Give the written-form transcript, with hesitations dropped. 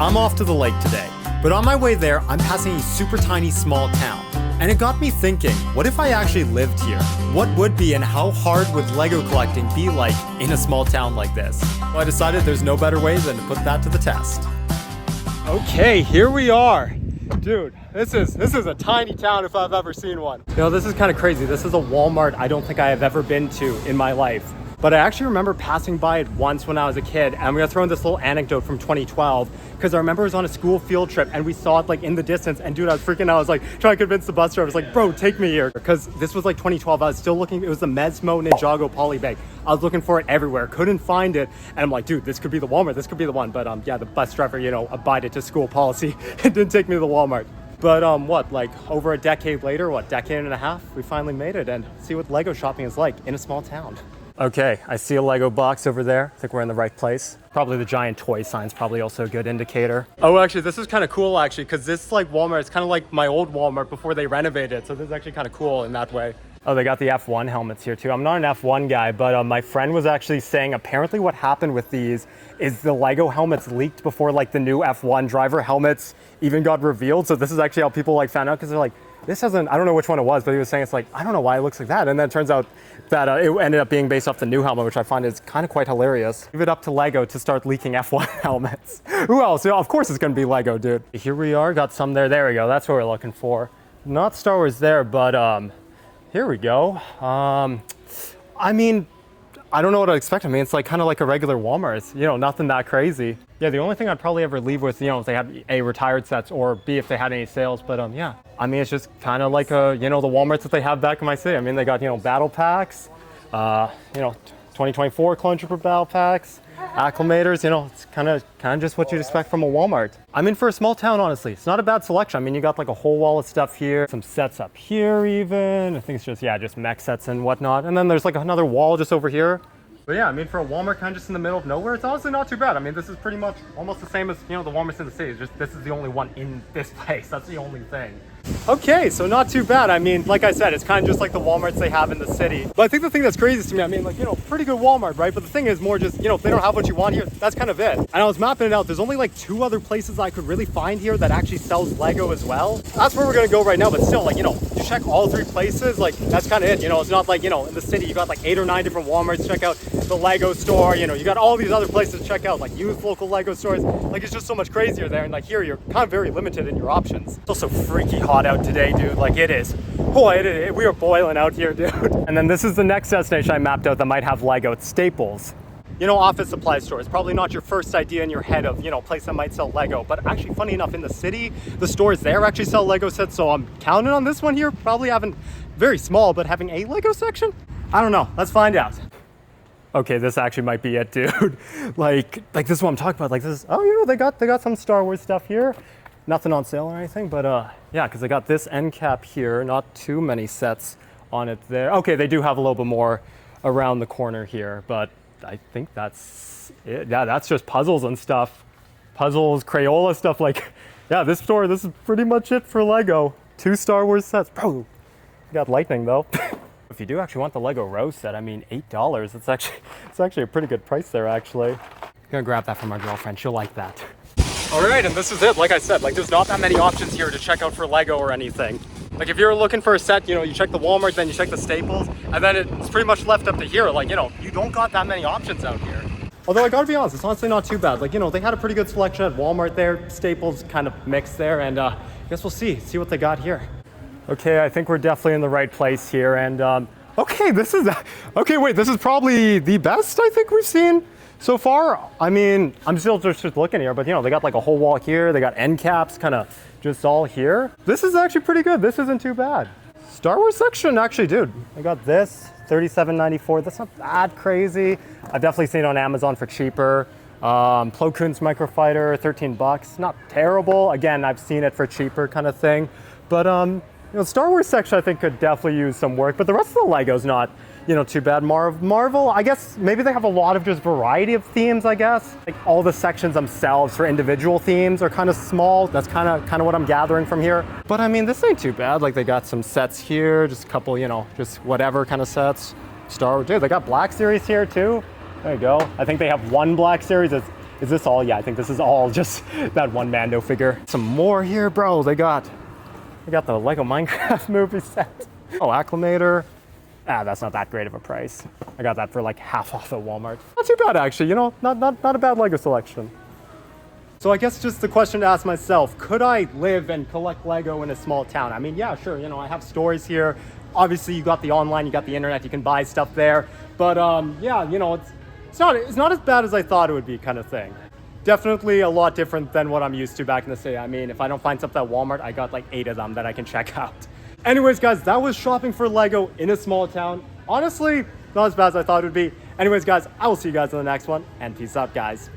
I'm off to the lake today, but on my way there, I'm passing a super tiny small town. And it got me thinking, what if I actually lived here? What would be and how hard would Lego collecting be like in a small town like this? So I decided there's no better way than to put that to the test. Okay, here we are. Dude, this is a tiny town if I've ever seen one. You know, this is kind of crazy. This is a Walmart I don't think I have ever been to in my life. But I actually remember passing by it once when I was a kid, and I'm gonna throw in this little anecdote from 2012, because I remember it was on a school field trip and we saw it like in the distance, and dude, I was freaking out. I was like trying to convince the bus driver. I was like, bro, take me here. Because this was like 2012. I was still looking, it was the Mesmo Ninjago Polybag. I was looking for it everywhere, couldn't find it. And I'm like, dude, this could be the Walmart, this could be the one. But yeah, the bus driver, you know, abided to school policy and didn't take me to the Walmart. But what, like over a decade later, decade and a half, we finally made it and see what Lego shopping is like in a small town. Okay, I see a Lego box over there. I think we're in the right place. Probably the giant toy sign's probably also a good indicator. Oh, actually, this is kind of cool actually, because this like Walmart, it's kind of like my old Walmart before they renovated it. So this is actually kind of cool in that way. Oh, they got the F1 helmets here too. I'm not an F1 guy, but my friend was actually saying apparently what happened with these is the Lego helmets leaked before like the new F1 driver helmets even got revealed. So this is actually how people like found out, because they're like, this hasn't, I don't know which one it was, but he was saying it's like, I don't know why it looks like that. And then it turns out that it ended up being based off the new helmet, which I find is kind of quite hilarious. Leave it up to Lego to start leaking F1 helmets. Who else? Of course it's gonna be Lego, dude. Here we are, got some there. There we go, that's what we're looking for. Not Star Wars there, but here we go. I mean, I don't know what I expect. I mean, it's like kind of like a regular Walmart. It's, you know, nothing that crazy. Yeah, the only thing I'd probably ever leave with, you know, if they had A, retired sets, or B, if they had any sales. But yeah, I mean, it's just kind of like you know, the Walmarts that they have back in my city. I mean, they got, you know, battle packs, you know, 2024 Clone Trooper battle packs, acclimators, you know, it's kind of just what you'd expect from a Walmart. I mean, for a small town, honestly, it's not a bad selection. I mean, you got like a whole wall of stuff here, some sets up here even. I think it's just, yeah, just mech sets and whatnot. And then there's like another wall just over here. But yeah, I mean, for a Walmart kind of just in the middle of nowhere, it's honestly not too bad. I mean, this is pretty much almost the same as, you know, the Walmarts in the city. It's just this is the only one in this place. That's the only thing. Okay, so not too bad. I mean, like I said, it's kind of just like the Walmarts they have in the city. But I think the thing that's crazy to me, I mean, like, you know, pretty good Walmart, right? But the thing is more just, you know, if they don't have what you want here, that's kind of it. And I was mapping it out. There's only like 2 other places I could really find here that actually sells Lego as well. That's where we're gonna go right now. But still, like, you know, you check all 3 places, like, that's kind of it. You know, it's not like, you know, in the city, you got like 8 or 9 different Walmarts. Check out the Lego store, you know, you got all these other places to check out, like used local Lego stores. Like, it's just so much crazier there. And like here, you're kind of very limited in your options. It's also freaky hot out today, dude. Like, it is. Boy, we are boiling out here, dude. And then this is the next destination I mapped out that might have Lego. It's Staples. You know, office supply stores, probably not your first idea in your head of, you know, a place that might sell Lego. But actually, funny enough, in the city, the stores there actually sell Lego sets. So I'm counting on this one here, probably having very small, but having a Lego section. I don't know. Let's find out. Okay, this actually might be it, dude. like this is what I'm talking about. Like, this is, oh, you know, they got some Star Wars stuff here. Nothing on sale or anything, but yeah, because they got this end cap here. Not too many sets on it there. Okay, they do have a little bit more around the corner here, but I think that's it. Yeah, that's just puzzles and stuff. Puzzles, Crayola stuff. Like, yeah, this store, this is pretty much it for Lego. 2 Star Wars sets. Bro, you got lightning though. If you do actually want the Lego Rose set, I mean, $8. It's actually a pretty good price there, actually. I'm gonna grab that from our girlfriend. She'll like that. All right, and this is it. Like I said, like, there's not that many options here to check out for Lego or anything. Like, if you're looking for a set, you know, you check the Walmart, then you check the Staples, and then it's pretty much left up to here. Like, you know, you don't got that many options out here. Although I gotta be honest, it's honestly not too bad. Like, you know, they had a pretty good selection at Walmart there. Staples kind of mixed there, and I guess we'll see what they got here. Okay, I think we're definitely in the right place here, and okay, this is probably the best I think we've seen so far. I mean, I'm still just looking here, but you know, they got like a whole wall here. They got end caps kind of just all here. This is actually pretty good. This isn't too bad. Star Wars section, actually, dude. I got this, $37.94. That's not that crazy. I've definitely seen it on Amazon for cheaper. Plo Koon's Microfighter, $13. Not terrible. Again, I've seen it for cheaper kind of thing. But you know, Star Wars section I think could definitely use some work. But the rest of the Lego's not, you know, too bad. Marvel, I guess maybe they have a lot of just variety of themes, I guess. Like, all the sections themselves for individual themes are kind of small. That's kind of what I'm gathering from here. But I mean, this ain't too bad. Like, they got some sets here, just a couple, you know, just whatever kind of sets. Star Wars, dude, they got Black Series here too. There you go. I think they have one Black Series. It's Is this all? Yeah, I think this is all just that one Mando figure. Some more here, bro. They got the Lego Minecraft movie set. Oh, Acclimator. That's not that great of a price. I got that for like half off at Walmart. Not too bad, actually, you know, not a bad Lego selection. So I guess just the question to ask myself, could I live and collect Lego in a small town? I mean, yeah, sure, you know, I have stores here. Obviously, you got the online, you got the internet, you can buy stuff there. But yeah, you know, it's not as bad as I thought it would be, kind of thing. Definitely a lot different than what I'm used to back in the city. I mean, if I don't find stuff at Walmart, I got like 8 of them that I can check out. Anyways, guys, that was shopping for Lego in a small town. Honestly, not as bad as I thought it would be. Anyways, guys, I will see you guys in the next one, and peace out, guys.